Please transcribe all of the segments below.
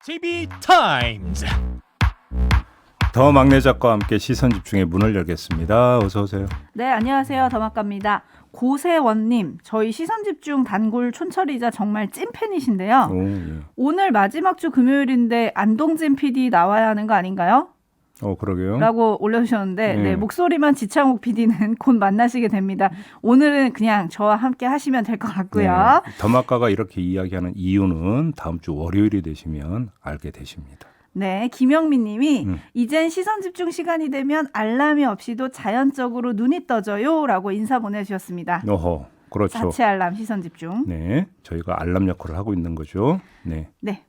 JB 타임즈. 더 막내 작가와 함께 시선 집중의 문을 열겠습니다. 어서 오세요. 네, 안녕하세요. 더막갑니다. 고세원님, 저희 시선집중 단골 촌철이자 정말 찐팬이신데요. 예. 오늘 마지막 주 금요일인데 안동진 PD 나와야 하는 거 아닌가요? 그러게요. 라고 올려주셨는데 네, 목소리만 지창욱 PD는 곧 만나시게 됩니다. 오늘은 그냥 저와 함께 하시면 될 것 같고요. 네, 더막가가 이렇게 이야기하는 이유는 다음 주 월요일이 되시면 알게 되십니다. 네, 김영민 님이 이젠 시선집중 시간이 되면 알람이 없이도 자연적으로 눈이 떠져요 라고 인사 보내주셨습니다. 그렇죠. 자체 알람 시선집중. 네, 저희가 알람 역할을 하고 있는 거죠. 네. 네.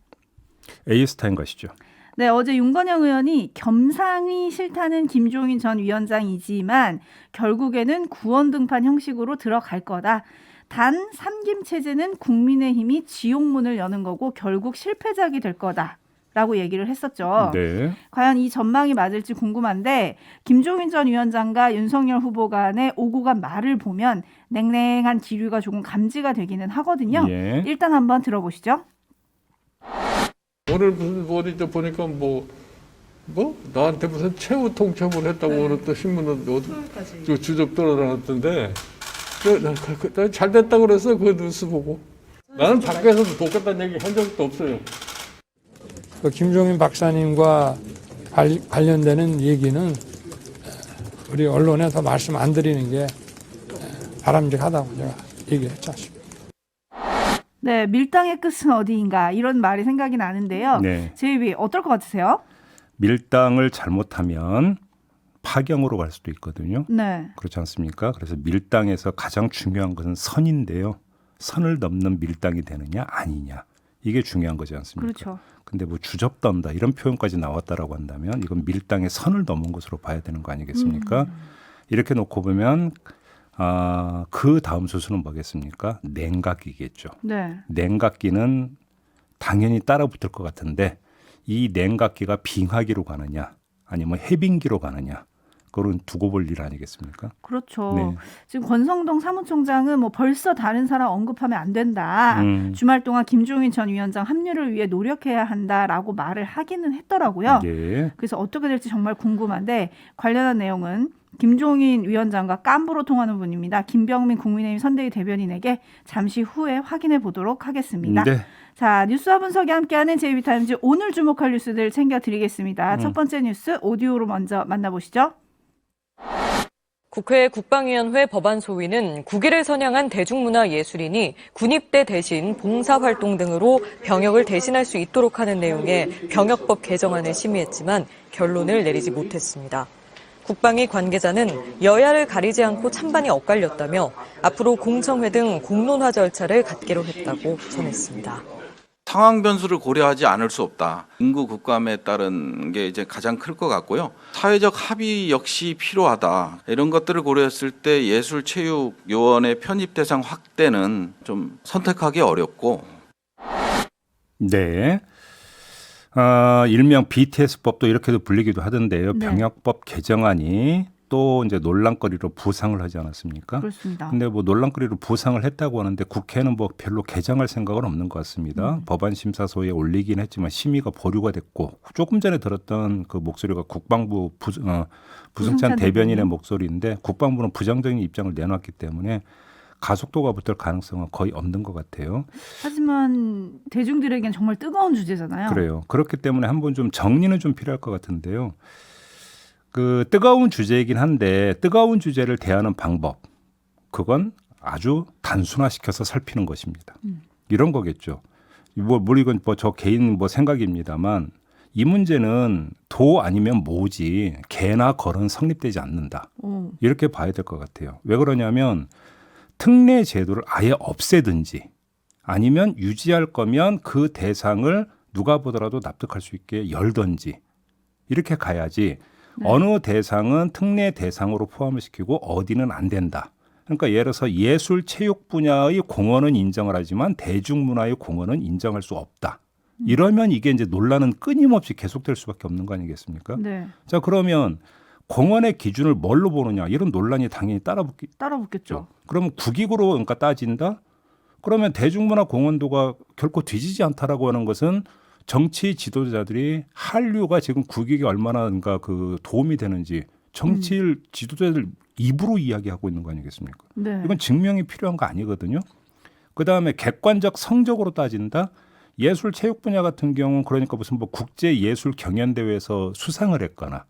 A스타인 것이죠. 네, 어제 윤건영 의원이 겸상이 싫다는 김종인 전 위원장이지만 결국에는 구원 등판 형식으로 들어갈 거다. 단 3김 체제는 국민의힘이 지옥문을 여는 거고 결국 실패작이 될 거다. 라고 얘기를 했었죠. 네. 과연 이 전망이 맞을지 궁금한데 김종인 전 위원장과 윤석열 후보 간의 오고 간 말을 보면 냉랭한 기류가 조금 감지가 되기는 하거든요. 예. 일단 한번 들어보시죠. 오늘 무슨 어디 또 보니까 뭐 나한테 무슨 최후 통첩을 했다고 오늘 또 신문은 어디 주접 돌아다녔던데 난 잘 됐다고 그래서 그 뉴스 보고 나는 밖에서도 돕겠다는 얘기 한 적도 없어요. 그 김종인 박사님과 관련되는 얘기는 우리 언론에 더 말씀 안 드리는 게 바람직하다고 제가 얘기했지 않습니까? 네, 밀당의 끝은 어디인가 이런 말이 생각이 나는데요. 네. 제이비 어떨 것 같으세요? 밀당을 잘못하면 파경으로 갈 수도 있거든요. 네. 그렇지 않습니까? 그래서 밀당에서 가장 중요한 것은 선인데요. 선을 넘는 밀당이 되느냐 아니냐. 이게 중요한 거지 않습니까? 그렇죠. 근데 뭐 주접던다 이런 표현까지 나왔다라고 한다면 이건 밀당의 선을 넘은 것으로 봐야 되는 거 아니겠습니까? 이렇게 놓고 보면 그 다음 수순은 뭐겠습니까? 냉각기겠죠. 네. 냉각기는 당연히 따라붙을 것 같은데 이 냉각기가 빙하기로 가느냐 아니면 해빙기로 가느냐 그건 두고 볼 일 아니겠습니까? 그렇죠. 네. 지금 권성동 사무총장은 뭐 벌써 다른 사람 언급하면 안 된다. 주말 동안 김종인 전 위원장 합류를 위해 노력해야 한다라고 말을 하기는 했더라고요. 예. 그래서 어떻게 될지 정말 궁금한데 관련한 내용은 김종인 위원장과 깐부로 통하는 분입니다. 김병민 국민의힘 선대위 대변인에게 잠시 후에 확인해 보도록 하겠습니다. 네. 자, 뉴스와 분석이 함께하는 JB타임즈 오늘 주목할 뉴스들 챙겨드리겠습니다. 첫 번째 뉴스 오디오로 먼저 만나보시죠. 국회 국방위원회 법안 소위는 국위를 선양한 대중문화예술인이 군입대 대신 봉사활동 등으로 병역을 대신할 수 있도록 하는 내용의 병역법 개정안을 심의했지만 결론을 내리지 못했습니다. 국방위 관계자는 여야를 가리지 않고 찬반이 엇갈렸다며 앞으로 공청회 등 공론화 절차를 갖기로 했다고 전했습니다. 상황 변수를 고려하지 않을 수 없다. 인구 국감에 따른 게 이제 가장 클 것 같고요. 사회적 합의 역시 필요하다. 이런 것들을 고려했을 때 예술체육요원의 편입 대상 확대는 좀 선택하기 어렵고. 네. 일명 BTS법도 이렇게도 불리기도 하던데요. 네. 병역법 개정안이 또 이제 논란거리로 부상을 하지 않았습니까? 그렇습니다. 근데 뭐 논란거리로 부상을 했다고 하는데 국회는 뭐 별로 개정할 생각은 없는 것 같습니다. 법안 심사소에 올리긴 했지만 심의가 보류가 됐고 조금 전에 들었던 그 목소리가 국방부 부승찬 대변인의 목소리인데 국방부는 부정적인 입장을 내놨기 때문에 가속도가 붙을 가능성은 거의 없는 것 같아요. 하지만 대중들에겐 정말 뜨거운 주제잖아요. 그래요. 그렇기 때문에 한번 좀 정리는 좀 필요할 것 같은데요. 그 뜨거운 주제이긴 한데 뜨거운 주제를 대하는 방법 그건 아주 단순화시켜서 살피는 것입니다. 이런 거겠죠. 이건 저 개인 생각입니다만 이 문제는 도 아니면 모지 개나 걸은 성립되지 않는다. 이렇게 봐야 될 것 같아요. 왜 그러냐면 특례 제도를 아예 없애든지 아니면 유지할 거면 그 대상을 누가 보더라도 납득할 수 있게 열든지 이렇게 가야지. 네. 어느 대상은 특례 대상으로 포함을 시키고 어디는 안 된다. 그러니까 예를 들어서 예술 체육 분야의 공헌은 인정을 하지만 대중문화의 공헌은 인정할 수 없다. 이러면 이게 이제 논란은 끊임없이 계속될 수밖에 없는 거 아니겠습니까? 네. 자, 그러면 공헌의 기준을 뭘로 보느냐 이런 논란이 당연히 따라붙겠죠. 그러면 국익으로 그러니까 따진다? 그러면 대중문화 공헌도가 결코 뒤지지 않다라고 하는 것은 정치 지도자들이 한류가 지금 국익에 얼마나 그 도움이 되는지 정치 지도자들 입으로 이야기하고 있는 거 아니겠습니까? 네. 이건 증명이 필요한 거 아니거든요. 그다음에 객관적 성적으로 따진다. 예술 체육 분야 같은 경우는 그러니까 무슨 뭐 국제 예술 경연 대회에서 수상을 했거나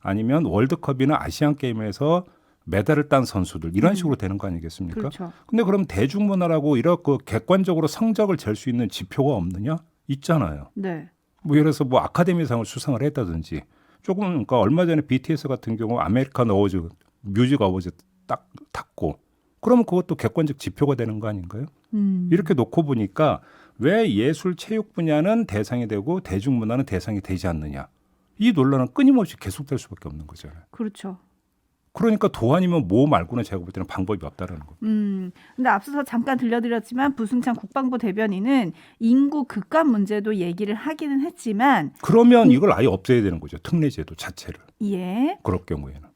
아니면 월드컵이나 아시안 게임에서 메달을 딴 선수들 이런 식으로 되는 거 아니겠습니까? 그렇죠. 근데 그럼 대중문화라고 이렇게 객관적으로 성적을 잴 수 있는 지표가 없느냐? 있잖아요. 네. 뭐 예를 들어서 뭐 아카데미상을 수상을 했다든지 조금 그러니까 얼마 전에 BTS 같은 경우 아메리칸 어워즈 뮤직 어워즈 딱 탔고 그러면 그것도 객관적 지표가 되는 거 아닌가요? 이렇게 놓고 보니까 왜 예술 체육 분야는 대상이 되고 대중문화는 대상이 되지 않느냐? 이 논란은 끊임없이 계속될 수밖에 없는 거잖아요. 그렇죠. 그러니까 도 아니면 모 말고는 제가 볼 때는 방법이 없다라는 겁니다. 근데 앞서서 잠깐 들려드렸지만 부승찬 국방부 대변인은 인구 급감 문제도 얘기를 하기는 했지만 그러면 이걸 아예 없애야 되는 거죠. 특례제도 자체를. 예. 그럴 경우에는.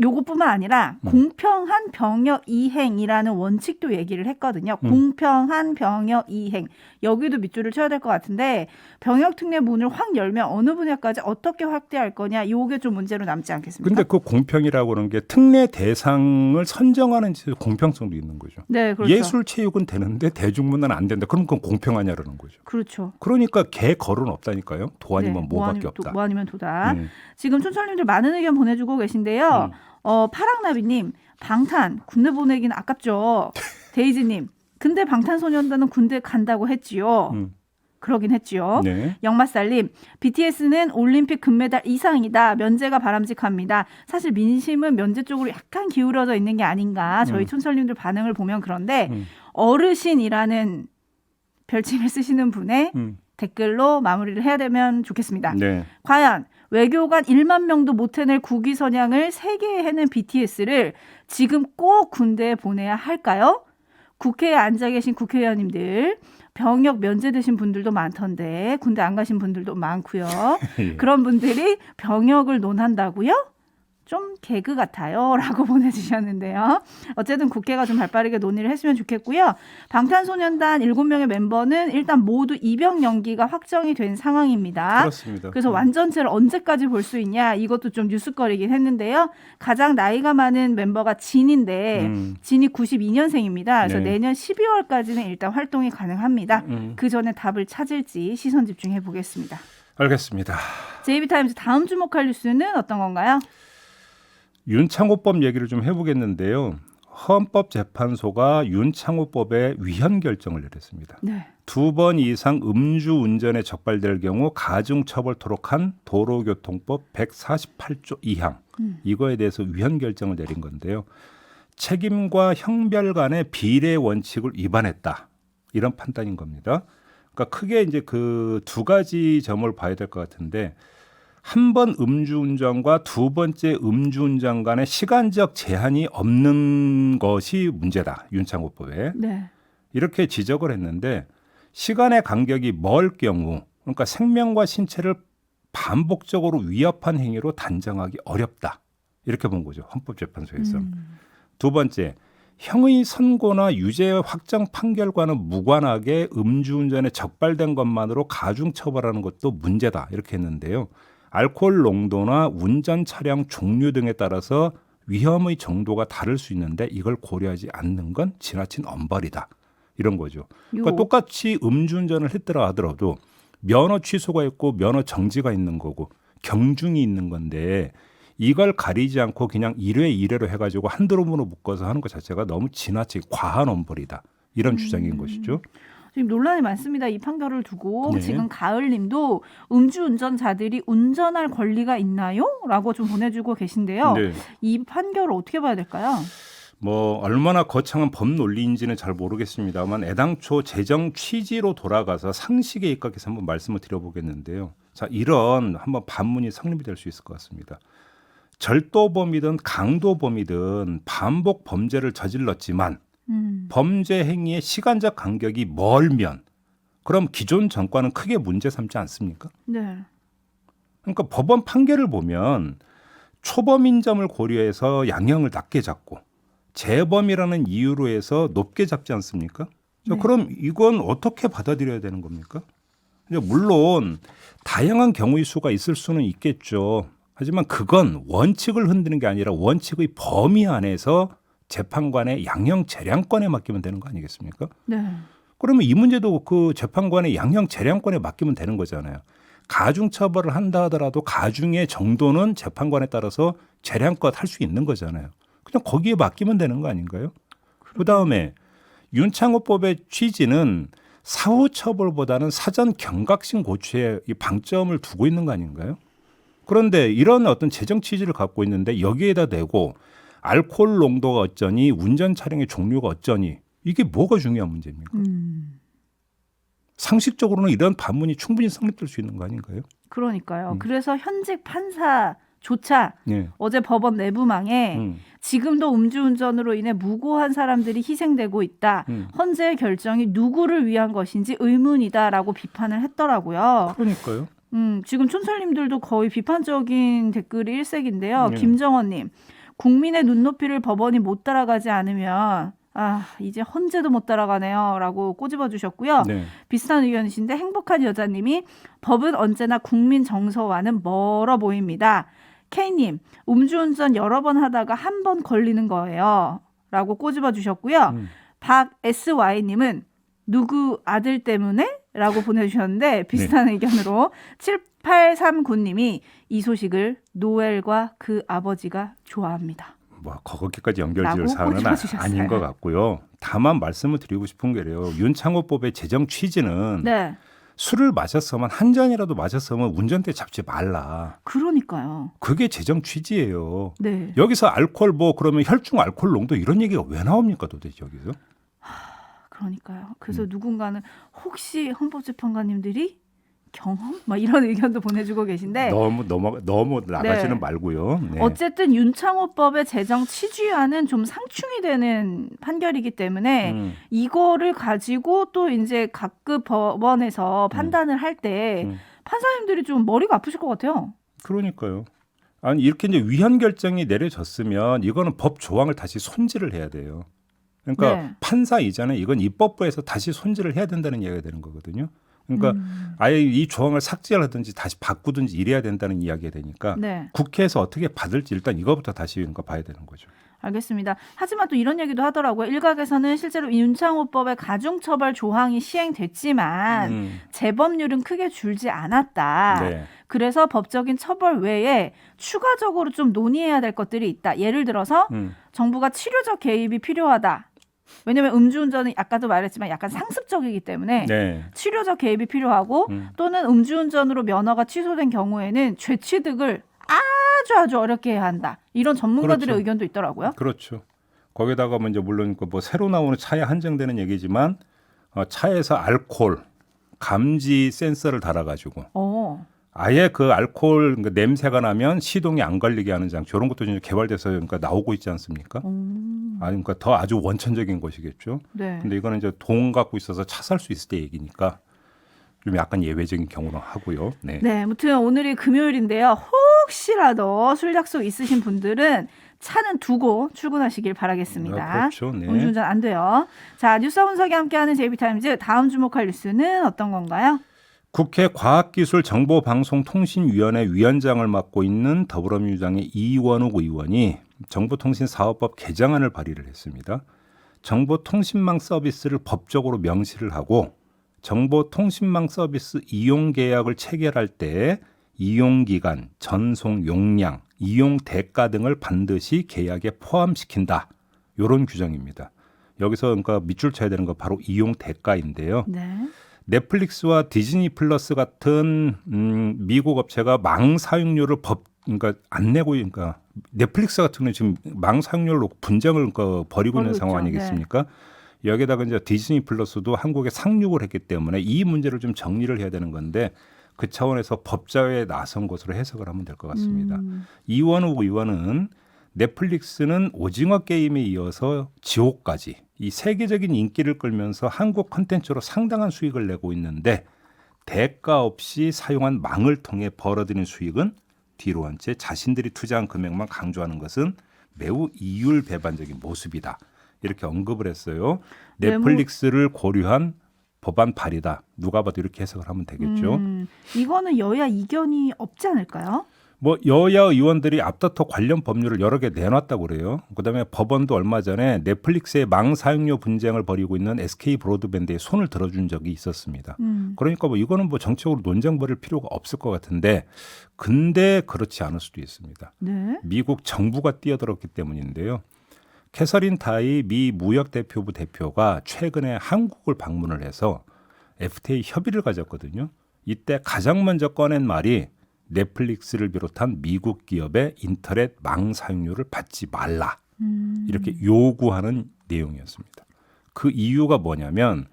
요것뿐만 아니라 공평한 병역 이행이라는 원칙도 얘기를 했거든요. 공평한 병역 이행. 여기도 밑줄을 쳐야 될 것 같은데 병역 특례 문을 확 열면 어느 분야까지 어떻게 확대할 거냐. 요게 좀 문제로 남지 않겠습니까? 근데 그 공평이라고 하는 게 특례 대상을 선정하는 공평성도 있는 거죠. 네, 그렇죠. 예술 체육은 되는데 대중문화는 안 된다. 그럼 그건 공평하냐라는 거죠. 그렇죠. 그러니까 개 걸은 없다니까요. 도 아니면 네, 뭐밖에 없다. 뭐 아니면 도다. 음. 지금 촌철님들 많은 의견 보내주고 계신데요. 파랑나비님, 방탄 군대 보내기는 아깝죠. 데이지님, 근데 방탄소년단은 군대 간다고 했지요. 그러긴 했지요. 네. 영마살님, BTS는 올림픽 금메달 이상이다. 면제가 바람직합니다. 사실 민심은 면제 쪽으로 약간 기울어져 있는 게 아닌가. 저희 촌철님들 반응을 보면 그런데 어르신이라는 별칭을 쓰시는 분의 댓글로 마무리를 해야 되면 좋겠습니다. 네. 과연 외교관 1만 명도 못 해낼 국위 선양을 3개 해낸 BTS를 지금 꼭 군대에 보내야 할까요? 국회에 앉아 계신 국회의원님들 병역 면제되신 분들도 많던데 군대 안 가신 분들도 많고요. 그런 분들이 병역을 논한다고요? 좀 개그 같아요 라고 보내주셨는데요. 어쨌든 국회가 좀 발빠르게 논의를 했으면 좋겠고요. 방탄소년단 7명의 멤버는 일단 모두 입영 연기가 확정이 된 상황입니다. 그렇습니다. 그래서 완전체를 언제까지 볼 수 있냐 이것도 좀 뉴스거리긴 했는데요. 가장 나이가 많은 멤버가 진인데 진이 92년생입니다. 그래서 네. 내년 12월까지는 일단 활동이 가능합니다. 그 전에 답을 찾을지 시선 집중해 보겠습니다. 알겠습니다. JB타임즈 다음 주목할 뉴스는 어떤 건가요? 윤창호법 얘기를 좀 해보겠는데요. 헌법재판소가 윤창호법에 위헌 결정을 내렸습니다. 네. 2번 이상 음주운전에 적발될 경우 가중처벌토록 한 도로교통법 148조 2항 이거에 대해서 위헌 결정을 내린 건데요. 책임과 형별 간의 비례 원칙을 위반했다. 이런 판단인 겁니다. 그러니까 크게 이제 그 두 가지 점을 봐야 될 것 같은데 한 번 음주운전과 두 번째 음주운전 간의 시간적 제한이 없는 것이 문제다. 윤창호법에. 네. 이렇게 지적을 했는데 시간의 간격이 멀 경우 그러니까 생명과 신체를 반복적으로 위협한 행위로 단정하기 어렵다. 이렇게 본 거죠. 헌법재판소에서. 두 번째, 형의 선고나 유죄 확정 판결과는 무관하게 음주운전에 적발된 것만으로 가중처벌하는 것도 문제다. 이렇게 했는데요. 알코올 농도나 운전 차량 종류 등에 따라서 위험의 정도가 다를 수 있는데 이걸 고려하지 않는 건 지나친 엄벌이다. 이런 거죠. 그러니까 똑같이 음주운전을 했더라 하더라도 면허 취소가 있고 면허 정지가 있는 거고 경중이 있는 건데 이걸 가리지 않고 그냥 1회 1회로 해가지고 한드럼으로 묶어서 하는 것 자체가 너무 지나치게 과한 엄벌이다. 이런 주장인 것이죠. 지금 논란이 많습니다. 이 판결을 두고 네. 지금 가을님도 음주운전자들이 운전할 권리가 있나요? 라고 좀 보내주고 계신데요. 네. 이 판결을 어떻게 봐야 될까요? 뭐 얼마나 거창한 법 논리인지는 잘 모르겠습니다만 애당초 제정 취지로 돌아가서 상식에 입각해서 한번 말씀을 드려보겠는데요. 자, 이런 한번 반문이 성립이 될 수 있을 것 같습니다. 절도범이든 강도범이든 반복 범죄를 저질렀지만 범죄 행위의 시간적 간격이 멀면 그럼 기존 정권은 크게 문제 삼지 않습니까? 네. 그러니까 법원 판결을 보면 초범인 점을 고려해서 양형을 낮게 잡고 재범이라는 이유로 해서 높게 잡지 않습니까? 자, 네. 그럼 이건 어떻게 받아들여야 되는 겁니까? 물론 다양한 경우의 수가 있을 수는 있겠죠. 하지만 그건 원칙을 흔드는 게 아니라 원칙의 범위 안에서 재판관의 양형 재량권에 맡기면 되는 거 아니겠습니까? 네. 그러면 이 문제도 그 재판관의 양형 재량권에 맡기면 되는 거잖아요. 가중 처벌을 한다 하더라도 가중의 정도는 재판관에 따라서 재량껏 할 수 있는 거잖아요. 그냥 거기에 맡기면 되는 거 아닌가요? 그다음에 윤창호법의 취지는 사후 처벌보다는 사전 경각심 고취에 이 방점을 두고 있는 거 아닌가요? 그런데 이런 어떤 재정 취지를 갖고 있는데 여기에다 대고 알코올 농도가 어쩌니 운전 차량의 종류가 어쩌니 이게 뭐가 중요한 문제입니까? 상식적으로는 이런 반문이 충분히 성립될 수 있는 거 아닌가요? 그러니까요. 그래서 현직 판사조차 예. 어제 법원 내부망에 지금도 음주운전으로 인해 무고한 사람들이 희생되고 있다. 헌재의 결정이 누구를 위한 것인지 의문이다라고 비판을 했더라고요. 그러니까요. 지금 촌철님들도 거의 비판적인 댓글이 일색인데요. 네. 김정원님, 국민의 눈높이를 법원이 못 따라가지 않으면 이제 헌재도 못 따라가네요 라고 꼬집어 주셨고요. 네. 비슷한 의견이신데 행복한 여자님이 법은 언제나 국민 정서와는 멀어 보입니다. K님, 음주운전 여러 번 하다가 한 번 걸리는 거예요 라고 꼬집어 주셨고요. 박SY님은 누구 아들 때문에? 라고 보내주셨는데 비슷한 의견으로 7839님이 이 소식을 노엘과 그 아버지가 좋아합니다. 뭐 거기까지 연결지을 라고 사안은 꼬집어주셨어요. 아닌 것 같고요. 다만 말씀을 드리고 싶은 게요. 윤창호법의 재정 취지는 네, 술을 마셨으면 한 잔이라도 마셨으면 운전대 잡지 말라. 그러니까요. 그게 재정 취지예요. 네, 여기서 알코올 뭐 그러면 혈중 알코올 농도 이런 얘기가 왜 나옵니까 도대체 여기서? 그러니까요. 그래서 누군가는 혹시 헌법재판관님들이 경험? 막 이런 의견도 보내주고 계신데 너무 나가지는 네. 말고요. 네. 어쨌든 윤창호법의 재정 취지와는 좀 상충이 되는 판결이기 때문에 이거를 가지고 또 이제 각급 법원에서 판단을 할 때 판사님들이 좀 머리가 아프실 것 같아요. 그러니까요. 아니 이렇게 이제 위헌 결정이 내려졌으면 이거는 법 조항을 다시 손질을 해야 돼요. 그러니까 네. 판사 이전에 이건 입법부에서 다시 손질을 해야 된다는 이야기가 되는 거거든요. 그러니까 아예 이 조항을 삭제하든지 다시 바꾸든지 이래야 된다는 이야기가 되니까 네. 국회에서 어떻게 받을지 일단 이거부터 다시 그러니까 봐야 되는 거죠. 알겠습니다. 하지만 또 이런 얘기도 하더라고요. 일각에서는 실제로 윤창호법의 가중처벌 조항이 시행됐지만 재범률은 크게 줄지 않았다. 네. 그래서 법적인 처벌 외에 추가적으로 좀 논의해야 될 것들이 있다. 예를 들어서 정부가 치료적 개입이 필요하다. 왜냐하면 음주운전은 아까도 말했지만 약간 상습적이기 때문에 네. 치료적 개입이 필요하고 또는 음주운전으로 면허가 취소된 경우에는 죄취득을 아주 어렵게 해야 한다. 이런 전문가들의 그렇죠. 의견도 있더라고요. 그렇죠. 거기다가 뭐 이제 물론 뭐 새로 나오는 차에 한정되는 얘기지만 차에서 알코올 감지 센서를 달아가지고 아예 그 알코올 냄새가 나면 시동이 안 걸리게 하는 장치 이런 것도 이제 개발돼서 그러니까 나오고 있지 않습니까? 그러니까 더 아주 원천적인 것이겠죠. 네. 근데 이거는 이제 돈 갖고 있어서 차 살 수 있을 때 얘기니까 좀 약간 예외적인 경우로 하고요. 네. 네, 아무튼 오늘이 금요일인데요. 혹시라도 술 약속 있으신 분들은 차는 두고 출근하시길 바라겠습니다. 그렇죠. 네. 음주운전 안 돼요. 자, 뉴스 분석이 함께하는 JB타임즈 다음 주목할 뉴스는 어떤 건가요? 국회 과학기술정보방송통신위원회 위원장을 맡고 있는 더불어민주당의 이원욱 의원이 정보통신사업법 개정안을 발의를 했습니다. 정보통신망 서비스를 법적으로 명시를 하고 정보통신망 서비스 이용 계약을 체결할 때 이용기간, 전송 용량, 이용 대가 등을 반드시 계약에 포함시킨다. 이런 규정입니다. 여기서 그러니까 밑줄 쳐야 되는 거 바로 이용 대가인데요. 네. 넷플릭스와 디즈니 플러스 같은 미국 업체가 망 사용료를 그러니까 안 내고 그러니까 넷플릭스 같은 경우는 지금 망 사용료로 분쟁을 벌이고 있는 상황 아니겠습니까? 네. 여기다가 이제 디즈니 플러스도 한국에 상륙을 했기 때문에 이 문제를 좀 정리를 해야 되는 건데 그 차원에서 법자회에 나선 것으로 해석을 하면 될 것 같습니다. 이원욱 의원은 넷플릭스는 오징어 게임에 이어서 지옥까지 이 세계적인 인기를 끌면서 한국 콘텐츠로 상당한 수익을 내고 있는데 대가 없이 사용한 망을 통해 벌어들인 수익은 뒤로 한 채 자신들이 투자한 금액만 강조하는 것은 매우 이율배반적인 모습이다. 이렇게 언급을 했어요. 넷플릭스를 고려한 법안 발의다. 누가 봐도 이렇게 해석을 하면 되겠죠. 이거는 여야 이견이 없지 않을까요? 뭐 여야 의원들이 앞다퉈 관련 법률을 여러 개 내놨다고 그래요. 그다음에 법원도 얼마 전에 넷플릭스의 망 사용료 분쟁을 벌이고 있는 SK 브로드밴드에 손을 들어준 적이 있었습니다. 그러니까 뭐 이거는 뭐 정책으로 논쟁 벌일 필요가 없을 것 같은데, 근데 그렇지 않을 수도 있습니다. 네. 미국 정부가 뛰어들었기 때문인데요. 캐서린 타이 미 무역대표부 대표가 최근에 한국을 방문을 해서 FTA 협의를 가졌거든요. 이때 가장 먼저 꺼낸 말이 넷플릭스를 비롯한 미국 기업의 인터넷 망 사용료를 받지 말라. 이렇게 요구하는 내용이었습니다. 그 이유가 뭐냐면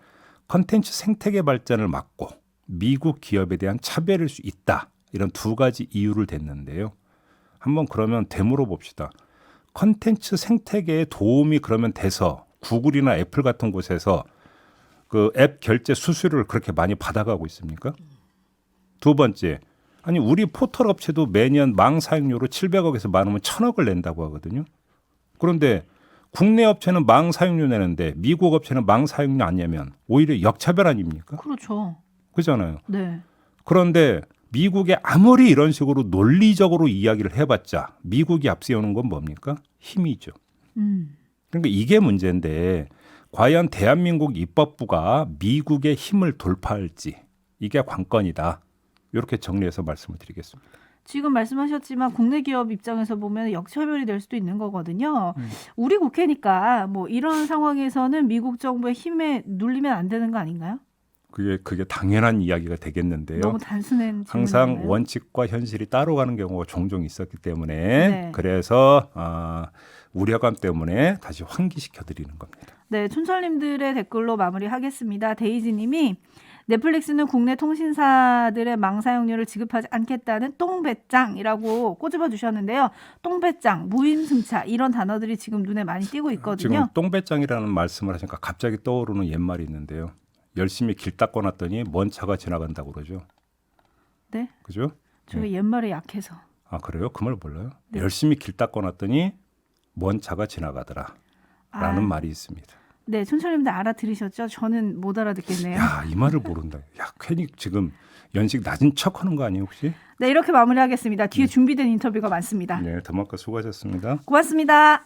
컨텐츠 생태계 발전을 막고 미국 기업에 대한 차별일 수 있다. 이런 두 가지 이유를 댔는데요. 한번 그러면 되물어 봅시다. 컨텐츠 생태계에 도움이 그러면 돼서 구글이나 애플 같은 곳에서 그 앱 결제 수수료를 그렇게 많이 받아가고 있습니까? 두 번째, 아니 우리 포털 업체도 매년 망 사용료로 700억에서 많으면 1000억을 낸다고 하거든요. 그런데 국내 업체는 망 사용료 내는데 미국 업체는 망 사용료 안 내면 오히려 역차별 아닙니까? 그렇죠. 그렇잖아요. 네. 그런데 미국에 아무리 이런 식으로 논리적으로 이야기를 해봤자 미국이 앞세우는 건 뭡니까? 힘이죠. 그러니까 이게 문제인데 과연 대한민국 입법부가 미국의 힘을 돌파할지, 이게 관건이다. 이렇게 정리해서 말씀을 드리겠습니다. 지금 말씀하셨지만 국내 기업 입장에서 보면 역차별이 될 수도 있는 거거든요. 우리 국회니까 뭐 이런 상황에서는 미국 정부의 힘에 눌리면 안 되는 거 아닌가요? 그게 당연한 이야기가 되겠는데요. 너무 단순한 항상 질문인가요? 원칙과 현실이 따로 가는 경우가 종종 있었기 때문에 네. 그래서 우려감 때문에 다시 환기시켜 드리는 겁니다. 네, 촌철님들의 댓글로 마무리하겠습니다. 데이지님이 넷플릭스는 국내 통신사들의 망 사용료를 지급하지 않겠다는 똥배짱이라고 꼬집어 주셨는데요. 똥배짱, 무임승차 이런 단어들이 지금 눈에 많이 띄고 있거든요. 지금 똥배짱이라는 말씀을 하시니까 갑자기 떠오르는 옛말이 있는데요. 열심히 길 닦아놨더니 먼 차가 지나간다고 그러죠. 네, 그죠? 저희 옛말에 약해서. 아 그래요? 그 말 몰라요? 네. 열심히 길 닦아놨더니 먼 차가 지나가더라. 라는 말이 있습니다. 네, 촌철님들 알아들으셨죠? 저는 못 알아듣겠네요. 야, 이 말을 모른다. 야, 괜히 지금 연식 낮은 척하는 거 아니에요 혹시? 네, 이렇게 마무리하겠습니다. 뒤에 준비된 인터뷰가 많습니다. 네, 더마카 수고하셨습니다. 고맙습니다.